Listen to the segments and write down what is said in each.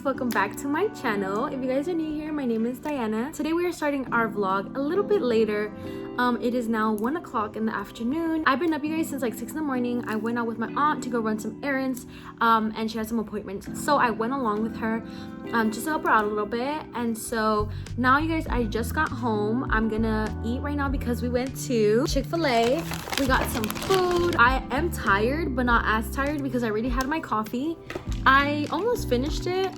welcome back to my channel. If you guys are new here, my name is Diana. Today we are starting our vlog a little bit later. It is now 1 o'clock in the afternoon. I've been up, you guys, since like 6 in the morning. I went out with my aunt to go run some errands, and she had some appointments, so I went along with her just to help her out a little bit. And so now, you guys, I just got home. I'm gonna eat right now because we went to Chick-fil-A. We got some food. I am tired, but not as tired because I already had my coffee. I almost finished it,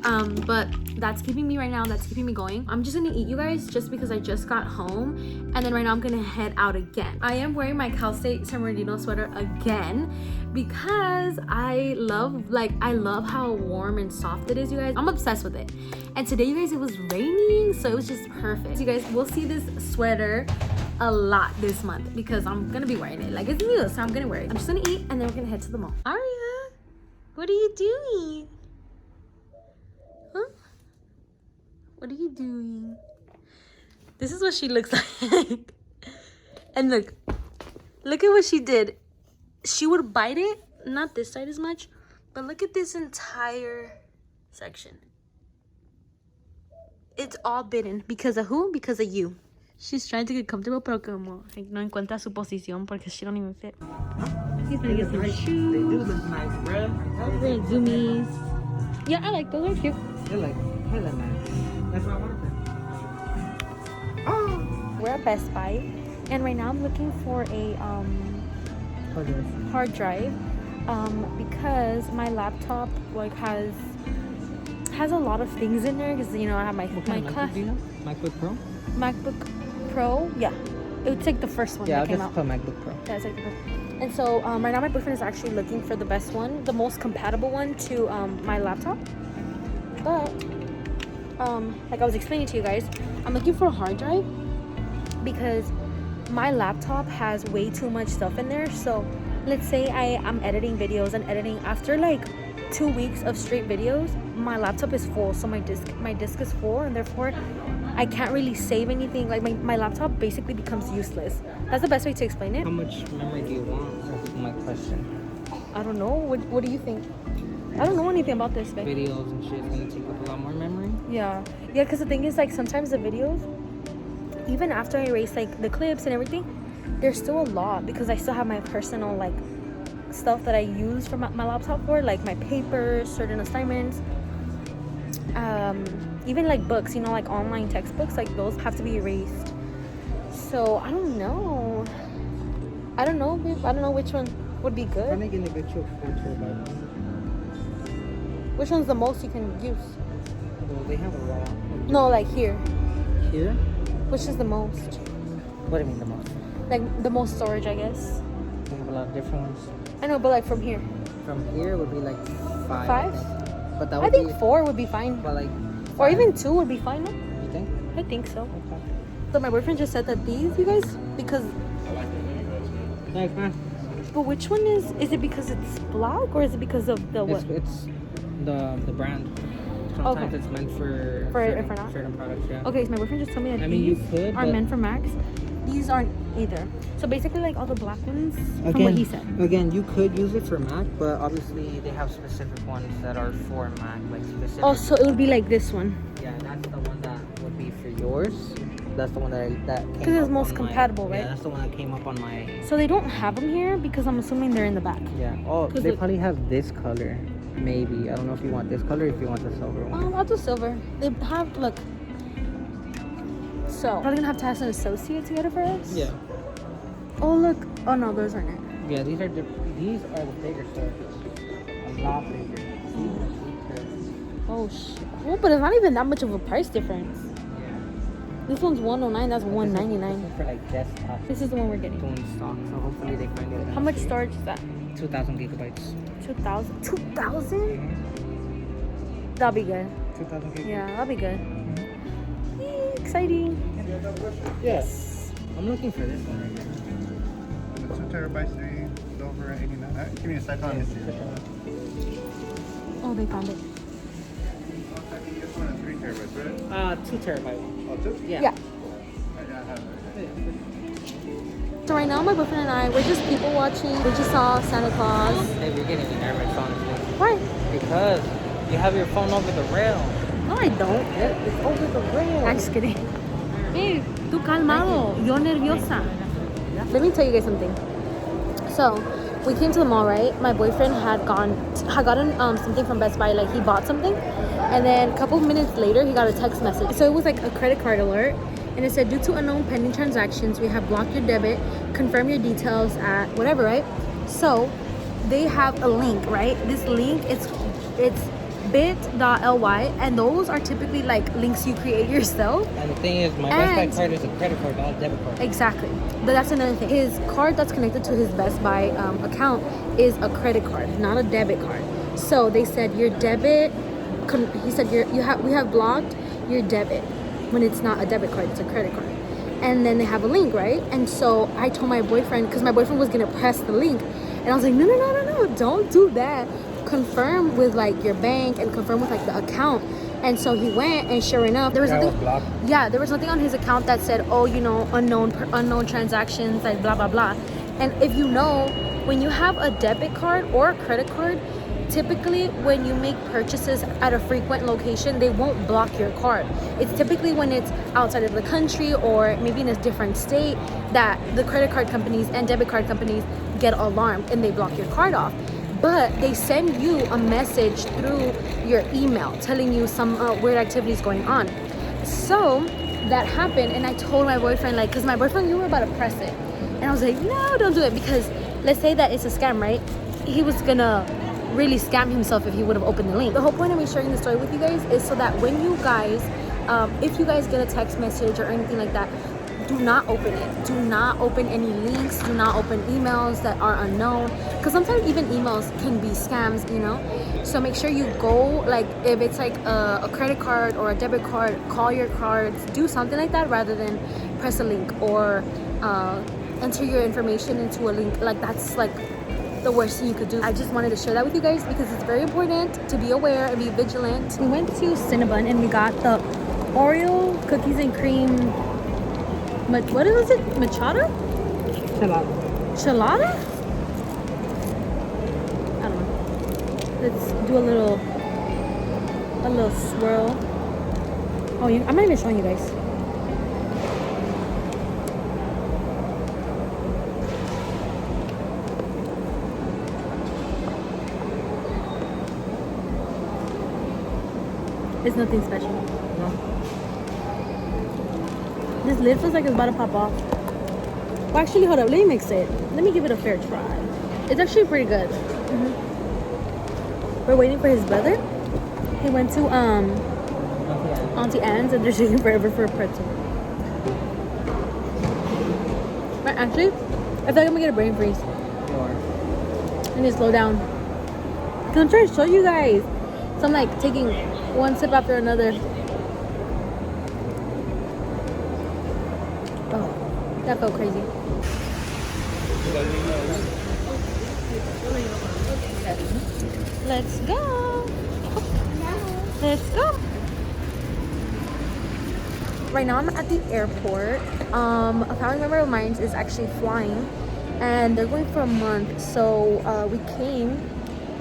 but that's keeping me right now. That's keeping me going. I'm just gonna eat, you guys, just because I just got home, and then right now I'm gonna head out again. I am wearing my Cal State San Bernardino sweater again because I love how warm and soft it is, you guys. I'm obsessed with it. And today, you guys, it was raining, so it was just perfect. You guys will see this sweater a lot this month because I'm gonna be wearing it. Like, it's new, so I'm gonna wear it. I'm just gonna eat, and then we're gonna head to the mall. Aria, what are you doing? Huh? What are you doing? This is what she looks like. And look at what she did. She would bite it, not this side as much, but look at this entire section. It's all bitten. Because of who? Because of you. She's trying to get comfortable, pero como no encuentra su posición porque she don't even fit. He's gonna get some shoes. They do look nice, bruh. We're at Zoomies. Yeah, I like those. They're cute. They're like hella nice. That's what I wanted them. Oh! We're at Best Buy, and right now I'm looking for a hard drive because my laptop has a lot of things in there because, you know, I have my class. Do you know? MacBook Pro? MacBook Pro, yeah. It would take the first one that came out. Yeah, I'll just put MacBook Pro. Yeah, it's like the first. And so right now my boyfriend is actually looking for the best one, the most compatible one to my laptop. But like I was explaining to you guys, I'm looking for a hard drive because my laptop has way too much stuff in there. So let's say I'm editing videos and editing after like 2 weeks of straight videos, my laptop is full, so my disk is full, and therefore I can't really save anything. Like my laptop basically becomes useless. That's the best way to explain it. How much memory do you want? That's my question. I don't know. What do you think? I don't know anything about this, babe. Videos and shit is gonna take up a lot more memory. Yeah, because the thing is, like, sometimes the videos, even after I erase like the clips and everything, there's still a lot because I still have my personal like stuff that I use for my laptop for, like my papers, certain assignments, even like books, you know, like online textbooks, like those have to be erased. So I don't know, babe. I don't know which one would be good. I'm gonna get you a 4 terabyte. Which one's the most you can use? Well, they have a lot. No, like here. Here? Which is the most? What do you mean the most? Like the most storage, I guess. They have a lot of different ones. I know, but like from here. From here would be like 5. 5? But that I would think be 4 would be fine. But like 5. Or even 2 would be fine, no? You think? I think so. Okay. So my boyfriend just said that these, you guys, because... Like, But which one is it because it's black or is it because of the what? It's the brand. Sometimes it's meant for certain products, yeah. Okay, so my boyfriend just told me that I mean, these you could, are but meant for Macs. These aren't either. So basically, like all the black ones, from what he said. Again, you could use it for Mac, but obviously they have specific ones that are for Mac, like specific. Oh, so it would be like this one. Yeah, that's the one that would be for yours. That's the one that came because it's most compatible, right? Yeah, that's the one that came up on my. So they don't have them here because I'm assuming they're in the back. Yeah. Oh, they probably have this color. Maybe. I don't know if you want this color or if you want the silver one. I'll do silver. They have, look. So, probably gonna have to ask an associate to get it for us? Yeah. Oh, look. Oh, no, those aren't it. Yeah, these are the bigger sizes. A lot bigger. Oh, shit. Oh, but it's not even that much of a price difference. This one's $109, that's $199. This is for like desktop. This is the one we're getting. Doing stock, so hopefully they find it. How much storage is that? 2,000 gigabytes. 2,000? 2,000? That'll be good. 2,000 gigabytes. Yeah, that'll be good. Exciting. Yes. I'm looking for this one right here. The 2 terabytes, over 89. Give me a second. Let me see. Oh, they found it. This one is 3 terabytes, right? 2 terabyte one. Oh, 2? Yeah. Yeah. I have it. So right now, my boyfriend and I, we're just people watching. We just saw Santa Claus. Hey, we're getting nervous, honestly. Why? Because You have your phone over the rail. No, I don't. Yeah, it's over the rail. I'm just kidding. Hey, tú calmado. Yo nerviosa. Let me tell you guys something. So, we came to the mall, right? My boyfriend had gotten something from Best Buy. Like, he bought something. And then a couple minutes later, he got a text message. So, it was like a credit card alert. And it said, due to unknown pending transactions, we have blocked your debit. Confirm your details at whatever, right? So, they have a link, right? This link, it's bit.ly, and those are typically like links you create yourself. And the thing is, my Best Buy card is a credit card, not a debit card. Exactly. But that's another thing. His card that's connected to his Best Buy account is a credit card, not a debit card. So they said your debit. He said we have blocked your debit when it's not a debit card, it's a credit card. And then they have a link, right? And so I told my boyfriend, because my boyfriend was gonna press the link, and I was like, no, don't do that. Confirm with like your bank and confirm with like the account. And so he went, and sure enough, there was nothing. There was nothing on his account that said, oh, you know, unknown transactions, like blah blah blah. And if you know, when you have a debit card or a credit card, typically when you make purchases at a frequent location, they won't block your card. It's typically when it's outside of the country or maybe in a different state that the credit card companies and debit card companies get alarmed and they block your card off. But they send you a message through your email telling you some weird activities going on. So that happened, and I told my boyfriend, like, because my boyfriend, you were about to press it, and I was like, no, don't do it, because let's say that it's a scam, right? He was gonna really scam himself if he would have opened the link. The whole point of me sharing the story with you guys is so that when you guys, if you guys get a text message or anything like that, do not open it. Do not open any links. Do not open emails that are unknown, because sometimes even emails can be scams, you know. So make sure you go, like, if it's like a credit card or a debit card, call your cards, do something like that rather than press a link or enter your information into a link. Like, that's like the worst thing you could do. I just wanted to share that with you guys because it's very important to be aware and be vigilant. We went to Cinnabon and we got the Oreo cookies and cream. What was it? Machada? Chelada? I don't know. Let's do a little swirl. Oh, I'm not even showing you guys. It's nothing special. No. This lid feels like it's about to pop off. Well, actually, hold up. Let me mix it. Let me give it a fair try. It's actually pretty good. We're waiting for his brother. He went to Auntie Anne's, and they're taking forever for a pretzel. But actually, I feel like I'm gonna get a brain freeze. I need to slow down. Because I'm trying to show you guys. So I'm like taking one sip after another. Oh, that felt crazy. Let's go. Let's go. Right now I'm at the airport. A family member of mine is actually flying and they're going for a month. So we came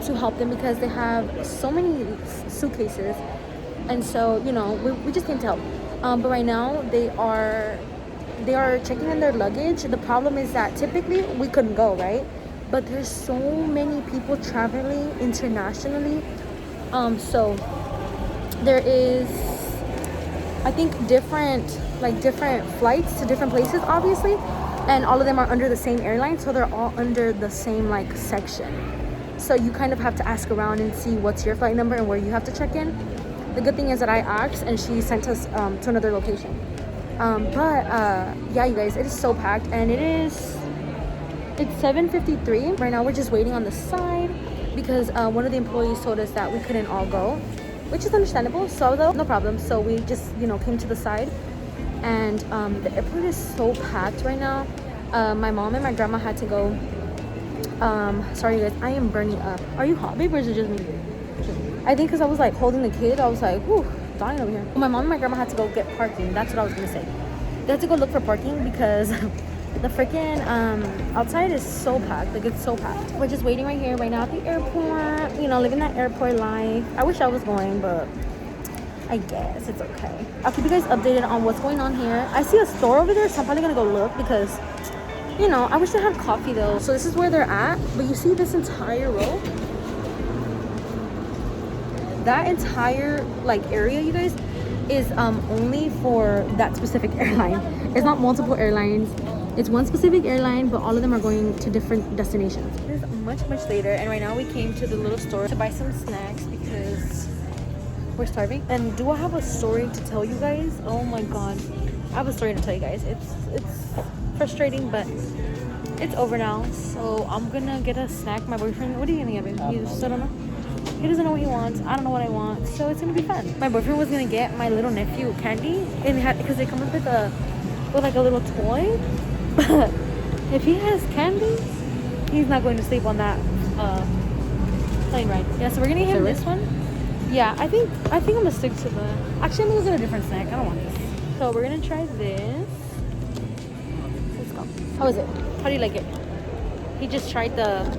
to help them because they have so many suitcases. And so, you know, we just came to help. But right now they are checking in their luggage. The problem is that typically we couldn't go, right? But there's so many people traveling internationally. So there is, I think, different flights to different places, obviously, and all of them are under the same airline, so they're all under the same like section. So you kind of have to ask around and see what's your flight number and where you have to check in. The good thing is that I asked and she sent us to another location. Yeah, you guys, it is so packed, and it's 7:53 right now. We're just waiting on the side because one of the employees told us that we couldn't all go, which is understandable. So though, no problem. So we just, you know, came to the side, and the airport is so packed right now. My mom and my grandma had to go. Sorry guys, I am burning up. Are you hot, babe, or is it just me? I think because I was like holding the kid, I was like, whew, dying over here. My mom and my grandma had to go get parking. That's what I was gonna say. They had to go look for parking because The freaking outside is so packed. Like, it's so packed. We're just waiting right here right now at the airport, you know, living that airport life. I wish I was going, but I guess it's okay. I'll keep you guys updated on what's going on here. I see a store over there, so I'm probably gonna go look because, you know, I wish they had coffee though. So this is where they're at, but you see this entire row? That entire like area, you guys, is only for that specific airline. It's not multiple airlines. It's one specific airline, but all of them are going to different destinations. It is much later, and right now we came to the little store to buy some snacks because we're starving. And do I have a story to tell you guys? Oh my god, I have a story to tell you guys. It's frustrating, but it's over now. So I'm gonna get a snack. My boyfriend, what are you gonna get, babe? You still don't know? He doesn't know what he wants. I don't know what I want, so it's gonna be fun. My boyfriend was gonna get my little nephew candy, and because they come with like a little toy. But if he has candy, he's not going to sleep on that plane ride. Yeah, so we're gonna get him this one. Yeah, I think I'm gonna stick to the. Actually, I'm gonna get a different snack. I don't want this. So we're gonna try this. Let's go. How is it? How do you like it? He just tried the.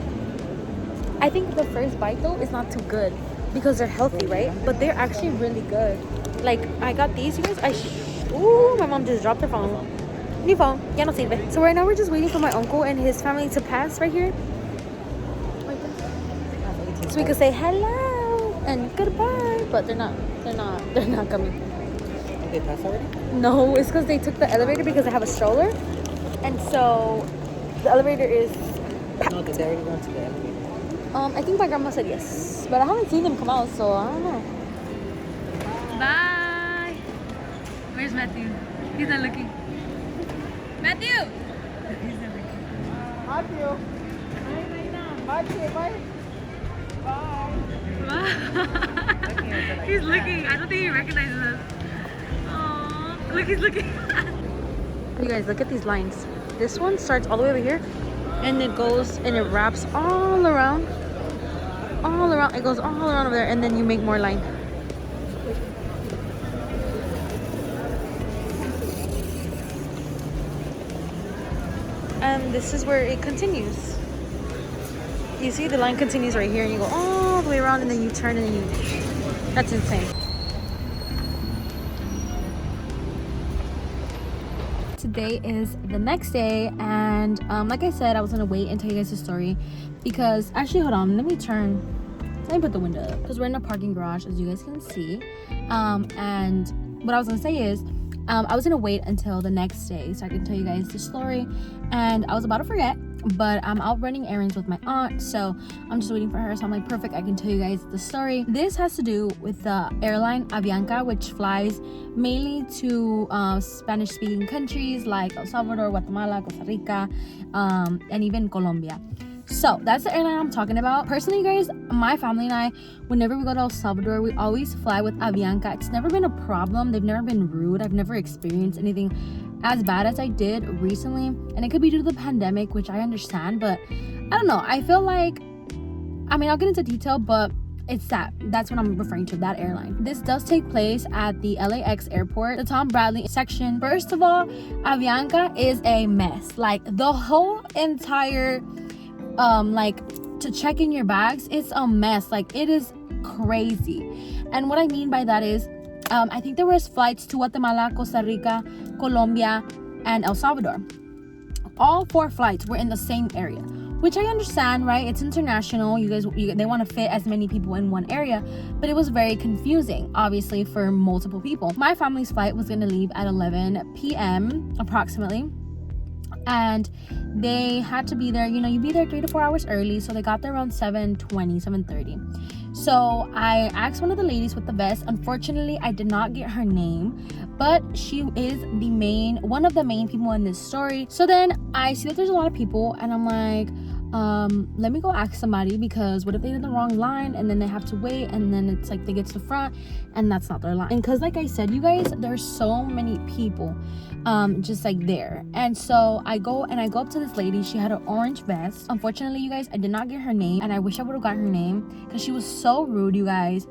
I think the first bite though is not too good because they're healthy, right? But they're actually really good. Like, I got these, you guys. Ooh, my mom just dropped her phone. New phone. Ya no sirve. So right now we're just waiting for my uncle and his family to pass right here. So we could say hello and goodbye, but they're not coming. Did they pass already? No, it's because they took the elevator because they have a stroller, and so the elevator is. No, did they already go into the elevator? I think my grandma said yes, but I haven't seen them come out, so I don't know. Bye. Where's Matthew? He's not looking. Matthew. He's not looking. Matthew. Matthew, bye. Bye. He's looking. I don't think he recognizes us. Oh, look, he's looking. You guys, look at these lines. This one starts all the way over here, and it goes and it wraps all around. It goes all around over there, and then you make more line. And this is where it continues. You see the line continues right here, and you go all the way around, and then you turn, and then you. That's insane. Today is the next day, and like I said, I was gonna wait and tell you guys the story because actually, hold on, let me put the window up because we're in a parking garage, as you guys can see. And what I was gonna say is I was gonna wait until the next day so I can tell you guys the story, and I was about to forget, but I'm out running errands with my aunt, so I'm just waiting for her. So I'm like, perfect, I can tell you guys the story. This has to do with the airline Avianca, which flies mainly to Spanish speaking countries like El Salvador, Guatemala, Costa Rica, and even Colombia. So that's the airline I'm talking about. Personally, guys, my family and I, whenever we go to El Salvador, we always fly with Avianca. It's never been a problem. They've never been rude. I've never experienced anything as bad as I did recently, and it could be due to the pandemic, which I understand, but I don't know. I feel like, I mean, I'll get into detail, but it's that's what I'm referring to, that airline. This does take place at the LAX airport, the Tom Bradley section. First of all, Avianca is a mess. Like, the whole entire like to check in your bags, it's a mess. Like, it is crazy. And what I mean by that is I think there was flights to Guatemala, Costa Rica, Colombia, and El Salvador. All 4 flights were in the same area, which I understand, right? It's international. They want to fit as many people in one area, but it was very confusing, obviously, for multiple people. My family's flight was going to leave at 11 p.m. approximately, and they had to be there, you be there 3 to 4 hours early, so they got there around 7:30. So I asked one of the ladies with the vest. Unfortunately, I did not get her name, but she is one of the main people in this story. So then I see that there's a lot of people, and I'm like, let me go ask somebody, because what if they did the wrong line and then they have to wait, and then it's like they get to the front and that's not their line. And because, like I said, you guys, there's so many people just like there. And so I go up to this lady. She had an orange vest. Unfortunately, you guys, I did not get her name, and I wish I would have got her name because she was so rude, you guys.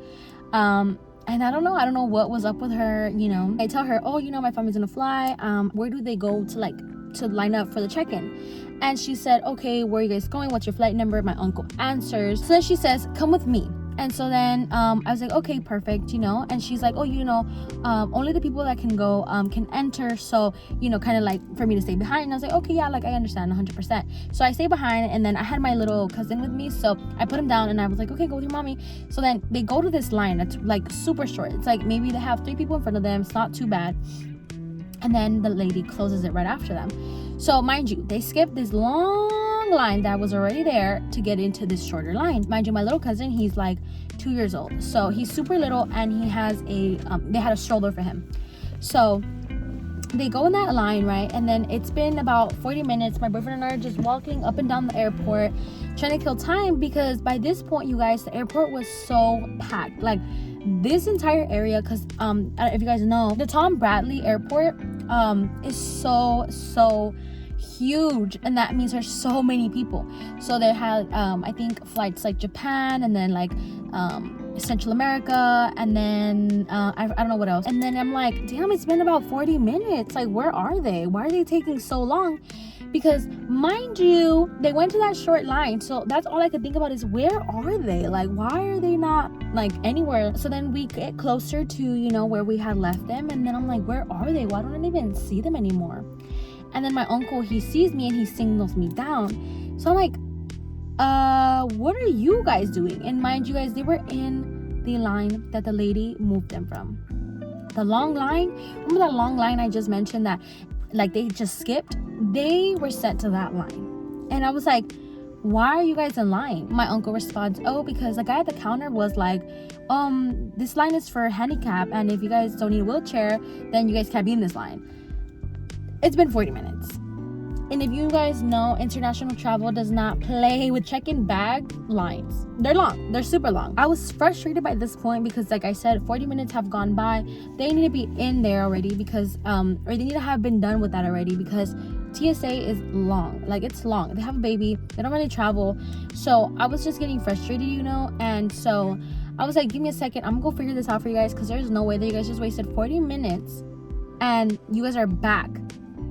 And I don't know what was up with her. I tell her, oh, my family's gonna fly. Where do they go to like to line up for the check-in. And she said, okay, where are you guys going? What's your flight number? My uncle answers. So then she says, come with me. And so then I was like, okay, perfect, you know. And she's like, oh, you know, only the people that can go can enter. So, you know, kind of like for me to stay behind. And I was like, okay, yeah, like I understand 100%. So I stay behind, and then I had my little cousin with me. So I put him down and I was like, okay, go with your mommy. So then they go to this line that's like super short. It's like maybe they have 3 people in front of them. It's not too bad. And then the lady closes it right after them. So mind you, they skipped this long line that was already there to get into this shorter line. Mind you, my little cousin, he's like 2 years old. So he's super little, and he has a, they had a stroller for him. So they go in that line, right? And then it's been about 40 minutes. My boyfriend and I are just walking up and down the airport, trying to kill time, because by this point, you guys, the airport was so packed. Like this entire area, because if you guys know, the Tom Bradley Airport is so huge, and that means there's so many people. So they had I think flights like Japan, and then like Central America, and then I don't know what else. And then I'm like, damn, it's been about 40 minutes. Like, where are they? Why are they taking so long? Because mind you, they went to that short line. So that's all I could think about is, where are they? Like, why are they not like anywhere? So then we get closer to, you know, where we had left them, and then I'm like, where are they? Why don't I even see them anymore? And then my uncle, he sees me and he signals me down. So I'm like, what are you guys doing? And mind you guys, they were in the line that the lady moved them from. The long line, remember that long line I just mentioned that like they just skipped? They were sent to that line. And I was like, why are you guys in line? My uncle responds, oh, because the guy at the counter was like, this line is for handicap, and if you guys don't need a wheelchair, then you guys can't be in this line. It's been 40 minutes. And if you guys know, international travel does not play with check-in bag lines. They're long. They're super long. I was frustrated by this point because, like I said, 40 minutes have gone by. They need to be in there already because, or they need to have been done with that already, because TSA is long. Like, it's long. They have a baby. They don't really travel. So I was just getting frustrated, you know? And so I was like, give me a second. I'm gonna go figure this out for you guys, because there's no way that you guys just wasted 40 minutes and you guys are back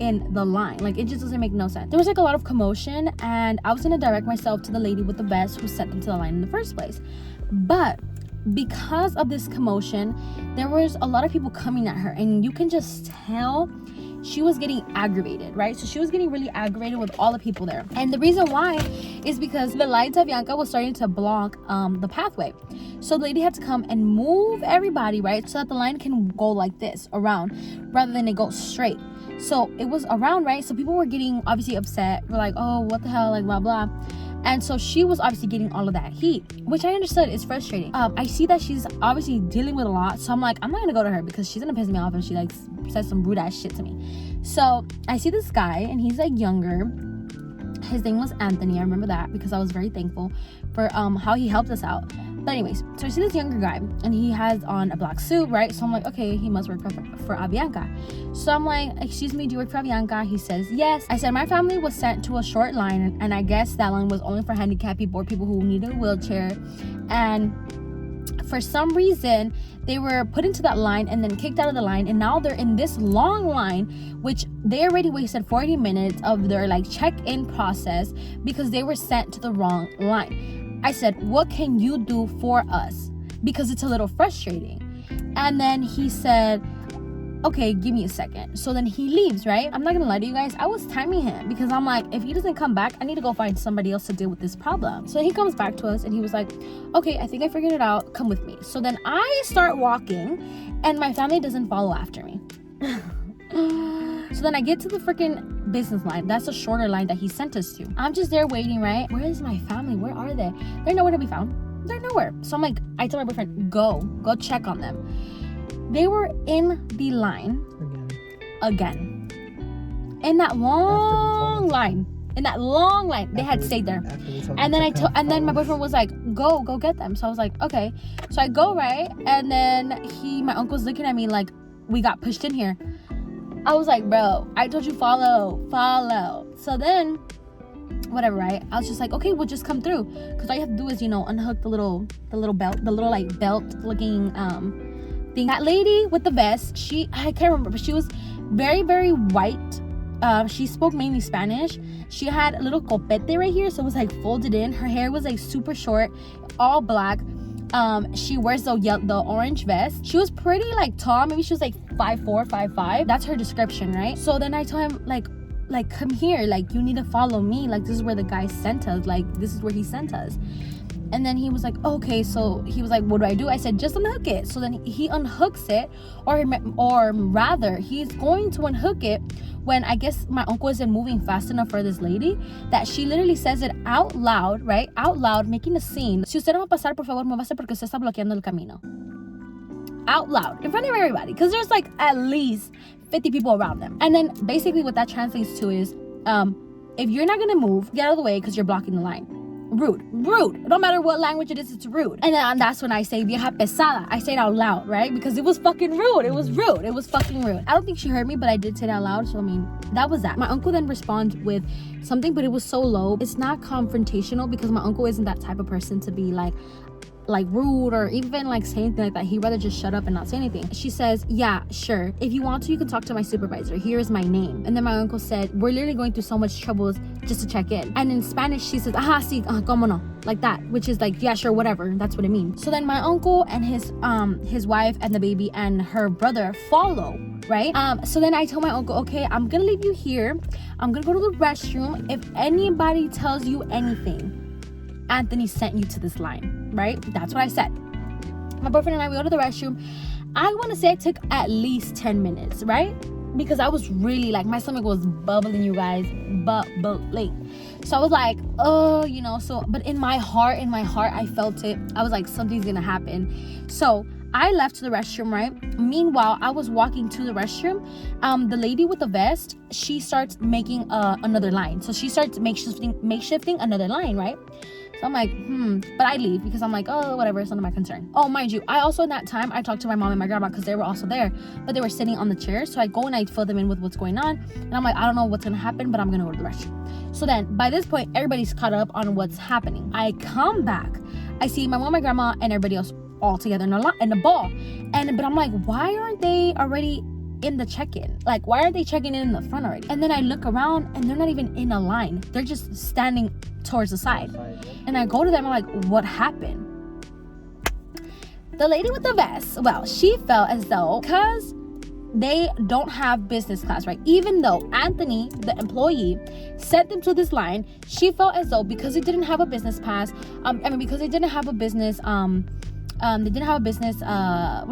in the line. Like, it just doesn't make no sense. There was like a lot of commotion, and I was gonna direct myself to the lady with the vest who sent them to the line in the first place. But because of this commotion, there was a lot of people coming at her, and you can just tell she was getting aggravated, right? So she was getting really aggravated with all the people there. And the reason why is because the lights of Bianca was starting to block the pathway. So the lady had to come and move everybody, right? So that the line can go like this around rather than it go straight. So it was around, right? So people were getting obviously upset. We're like, oh, what the hell, like blah blah. And so she was obviously getting all of that heat, which I understood is frustrating. I see that she's obviously dealing with a lot, so I'm like, I'm not gonna go to her because she's gonna piss me off if she like says some rude ass shit to me. So I see this guy, and he's like younger. His name was Anthony. I remember that because I was very thankful for how he helped us out. But anyways, so I see this younger guy, and he has on a black suit, right? So I'm like, okay, he must work for Avianca. So I'm like, excuse me, do you work for Avianca? He says, yes. I said, my family was sent to a short line, and I guess that line was only for handicapped people or people who need a wheelchair. And for some reason, they were put into that line and then kicked out of the line, and now they're in this long line, which they already wasted 40 minutes of their like check-in process because they were sent to the wrong line. I said, what can you do for us? Because it's a little frustrating. And then he said, okay, give me a second. So then he leaves, right? I'm not gonna lie to you guys, I was timing him because I'm like, if he doesn't come back, I need to go find somebody else to deal with this problem. So he comes back to us and he was like, okay, I think I figured it out, come with me. So then I start walking and my family doesn't follow after me. So then I get to the freaking business line. That's a shorter line that he sent us to. I'm just there waiting, right? Where is my family? Where are they? They're nowhere to be found. They're nowhere. So I'm like, I tell my boyfriend, go check on them. They were in the line again. In that long line. They had stayed there. And then my boyfriend was like, go get them. So I was like, okay. So I go, right? And then my uncle's looking at me like, we got pushed in here. I was like, bro, I told you follow. So then, whatever, right? I was just like, okay, we'll just come through. Because all you have to do is, unhook the little belt, the little like belt looking thing. That lady with the vest, I can't remember, but she was very, very white She spoke mainly Spanish. She had a little copete right here, so it was like folded in. Her hair was like super short, all black. She wears the orange vest. She was pretty like tall. Maybe she was like 5'4", 5'5". That's her description, right? So then I told him like come here, like you need to follow me. Like this is where the guy sent us. Like this is where he sent us. And then he was like, okay. So he was like, what do I do? I said, just unhook it. So then he unhooks it, or rather, he's going to unhook it when I guess my uncle isn't moving fast enough for this lady, that she literally says it out loud, right? Out loud, making a scene. Si usted no va a pasar, por favor, muévase porque usted está bloqueando el camino. Out loud, in front of everybody, because there's like at least 50 people around them. And then basically what that translates to is, if you're not gonna move, get out of the way because you're blocking the line. Rude. No matter what language it is, it's rude. And then that's when I say vieja pesada. I say it out loud, right? Because it was fucking rude. It was rude. It was fucking rude. I don't think she heard me, but I did say it out loud. So I mean, that was that. My uncle then responds with something, but it was so low. It's not confrontational because my uncle isn't that type of person to be like rude or even like say anything like that. He'd rather just shut up and not say anything. She says, yeah, sure, if you want to, you can talk to my supervisor. Here is my name. And then my uncle said, we're literally going through so much troubles just to check in. And in Spanish she says, ajá, sí, cómo no, like that, which is like, yeah, sure, whatever. That's what it means. So then my uncle and his wife and the baby and her brother follow, right? So then I told my uncle, okay, I'm gonna leave you here. I'm gonna go to the restroom. If anybody tells you anything, Anthony sent you to this line, right? That's what I said. My boyfriend and I, we go to the restroom. I want to say it took at least 10 minutes, right? Because I was really like, my stomach was bubbling, you guys, bubbling. So I was like, oh, you know, so, but in my heart, I felt it. I was like, something's gonna happen. So I left to the restroom, right? Meanwhile, I was walking to the restroom. The lady with the vest, she starts making another line. So she starts makeshifting another line, right? So I'm like, but I leave because I'm like, oh, whatever, it's none of my concern. Oh, mind you, I also in that time, I talked to my mom and my grandma because they were also there, but they were sitting on the chair. So I go and I fill them in with what's going on. And I'm like, I don't know what's gonna happen, but I'm gonna go to the restroom. So then by this point, everybody's caught up on what's happening. I come back, I see my mom, my grandma, and everybody else all together in a ball. But I'm like, why aren't they already in the check-in? Like, why aren't they checking in the front already? And then I look around and they're not even in a line. They're just standing towards the side. And I go to them, I'm like, what happened? The lady with the vest, well, she felt as though because they don't have business class, right? Even though Anthony, the employee, sent them to this line, she felt as though because they didn't have a business pass, because they didn't have a business, what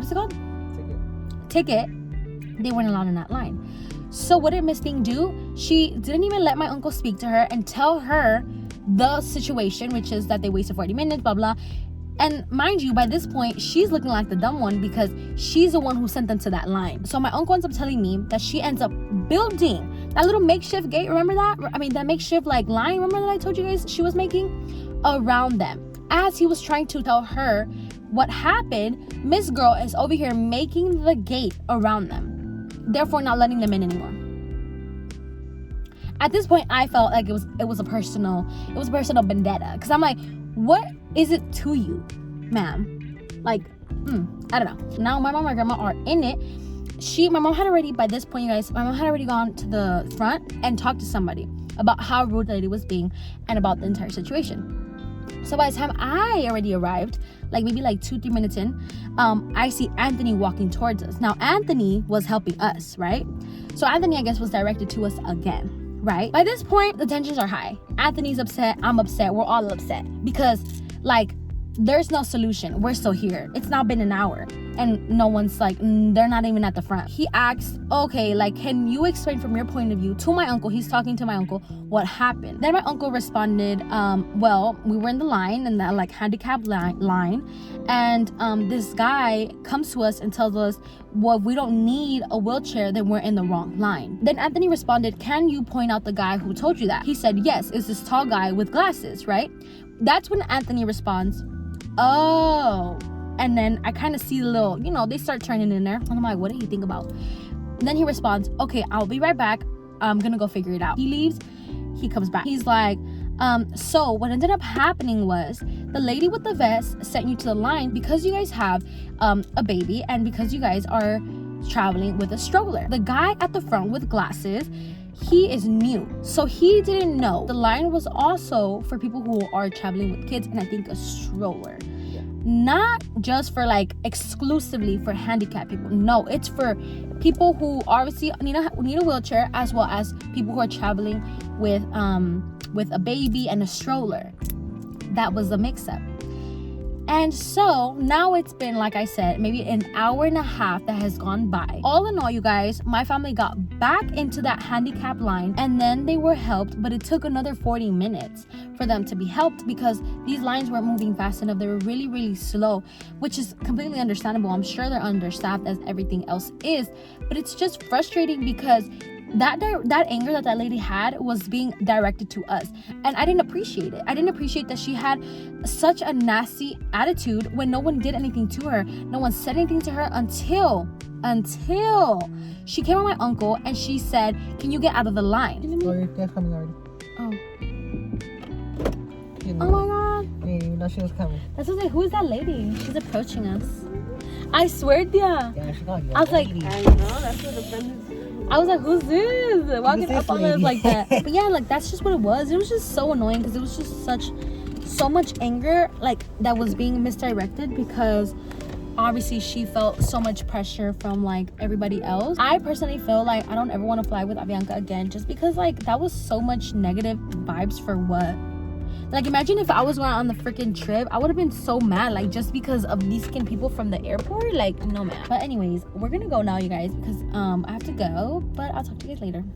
is it called? Ticket. They weren't allowed in that line. So what did Miss Thing do? She didn't even let my uncle speak to her and tell her the situation, which is that they wasted 40 minutes, blah, blah. And mind you, by this point, she's looking like the dumb one because she's the one who sent them to that line. So my uncle ends up telling me that she ends up building that little makeshift gate. Remember that? That makeshift like line. Remember that I told you guys she was making around them. As he was trying to tell her what happened, Miss Girl is over here making the gate around them, therefore not letting them in anymore. At this point, I felt like it was a personal vendetta, because I'm like, what is it to you, ma'am? Like, I don't know. Now my mom and my grandma are in it. My mom had already, by this point, you guys, my mom had already gone to the front and talked to somebody about how rude the lady was being and about the entire situation. So by the time I already arrived, like maybe like 2-3 minutes in, I see Anthony walking towards us. Now Anthony was helping us, right? So Anthony, I guess, was directed to us again, right? By this point, the tensions are high. Anthony's upset, I'm upset, we're all upset because like there's no solution. We're still here. It's now been an hour and no one's like, they're not even at the front. He asked, okay, like, can you explain from your point of view to my uncle? He's talking to my uncle, what happened? Then my uncle responded, well, we were in the line, in that like handicapped line, and this guy comes to us and tells us, well, if we don't need a wheelchair, then we're in the wrong line. Then Anthony responded, can you point out the guy who told you that? He said, yes, it's this tall guy with glasses, right? That's when Anthony responds, oh. And then I kind of see the little, they start turning in there. And I'm like, what did he think about? And then he responds, okay, I'll be right back. I'm gonna go figure it out. He leaves, he comes back. He's like, so what ended up happening was the lady with the vest sent you to the line because you guys have a baby and because you guys are traveling with a stroller. The guy at the front with glasses, he is new, so he didn't know the line was also for people who are traveling with kids, and I think a stroller. Not just for like exclusively for handicapped people. No, it's for people who obviously need a wheelchair, as well as people who are traveling with a baby and a stroller. That was the mix-up. And so now it's been, like I said, maybe an hour and a half that has gone by. All in all, you guys, my family got back into that handicap line, and then they were helped, but it took another 40 minutes for them to be helped because these lines weren't moving fast enough. They were really, really slow, which is completely understandable. I'm sure they're understaffed as everything else is, but it's just frustrating because that anger that lady had was being directed to us, and I didn't appreciate it. I didn't appreciate that she had such a nasty attitude when no one did anything to her. No one said anything to her until she came on my uncle and she said, "Can you get out of the line?" Oh, you're coming already. Oh. You Oh my god. Yeah, you know she was coming. That's what I was like, who is that lady? She's approaching us. I swear, yeah. Yeah, she got you. I was like, I know, that's what the friend is. I was like, who's this? Walking this up on us lady? like that. But yeah, like that's just what it was. It was just so annoying because it was just so much anger like that was being misdirected because obviously she felt so much pressure from like everybody else. I personally feel like I don't ever want to fly with Avianca again just because like that was so much negative vibes for what? Like imagine if I was going on the freaking trip, I would have been so mad like just because of these skin people from the airport. Like no man. But anyways, we're gonna go now, you guys, because I have to go, but I'll talk to you guys later.